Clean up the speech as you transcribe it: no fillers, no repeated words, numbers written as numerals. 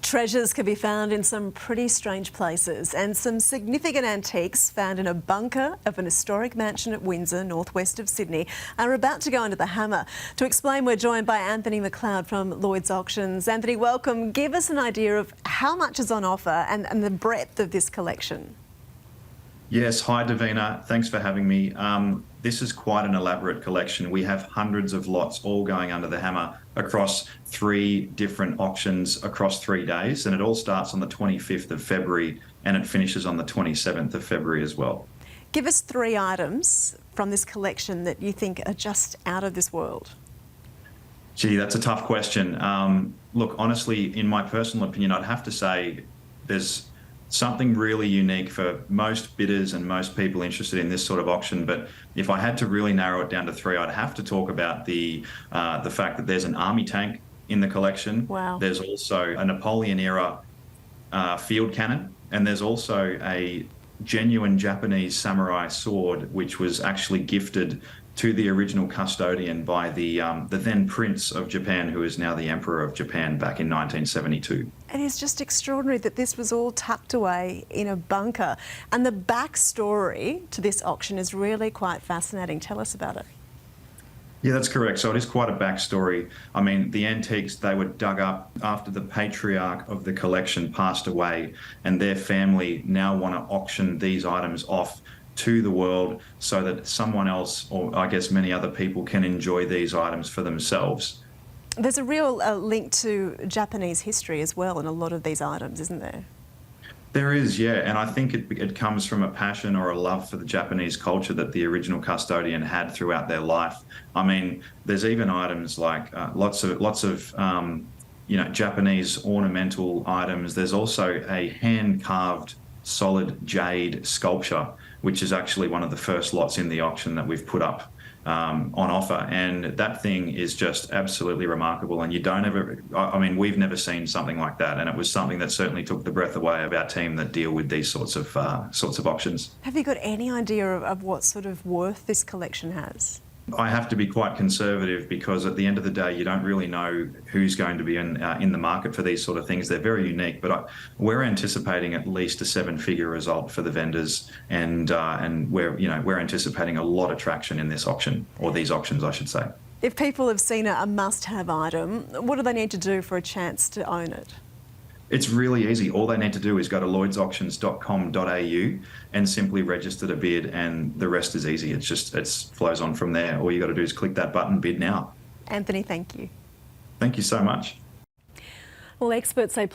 Treasures can be found in some pretty strange places, and some significant antiques found in a bunker of an historic mansion at Windsor, northwest of Sydney, are about to go into the hammer. To explain, we're joined by Anthony McLeod from Lloyd's Auctions. Anthony, welcome. Give us an idea of how much is on offer and the breadth of this collection. Yes, hi Davina, thanks for having me. This is quite an elaborate collection. We have hundreds of lots all going under the hammer across 3 different auctions across 3 days, and it all starts on the 25th of February and it finishes on the 27th of February as well. Give us 3 items from this collection that you think are just out of this world. Gee, that's a tough question. Look, honestly, in my personal opinion, I'd have to say there's something really unique for most bidders and most people interested in this sort of auction. But if I had to really narrow it down to 3, I'd have to talk about the fact that there's an army tank in the collection. Wow. There's also a Napoleon era field cannon, and there's also a genuine Japanese samurai sword, which was actually gifted to the original custodian by the then Prince of Japan, who is now the Emperor of Japan, back in 1972. It is just extraordinary that this was all tucked away in a bunker. And the backstory to this auction is really quite fascinating. Tell us about it. Yeah, that's correct. So it is quite a backstory. I mean, the antiques, they were dug up after the patriarch of the collection passed away, and their family now want to auction these items off to the world so that someone else, or I guess many other people, can enjoy these items for themselves. There's a real link to Japanese history as well in a lot of these items, isn't there? There is, yeah, and I think it comes from a passion or a love for the Japanese culture that the original custodian had throughout their life. I mean, there's even items like lots of Japanese ornamental items. There's also a hand-carved solid jade sculpture, which is actually one of the first lots in the auction that we've put up on offer, and that thing is just absolutely remarkable. And we've never seen something like that, and it was something that certainly took the breath away of our team that deal with these sorts of auctions. Have you got any idea of what sort of worth this collection has? I have to be quite conservative because at the end of the day, you don't really know who's going to be in the market for these sort of things. They're very unique, but we're anticipating at least a 7-figure result for the vendors, and we're anticipating a lot of traction in this auction, or these auctions, I should say. If people have seen a must-have item, what do they need to do for a chance to own it? It's really easy. All they need to do is go to lloydsauctions.com.au and simply register to bid, and the rest is easy. It flows on from there. All you got to do is click that button, bid now. Anthony, thank you. Thank you so much. Well, experts say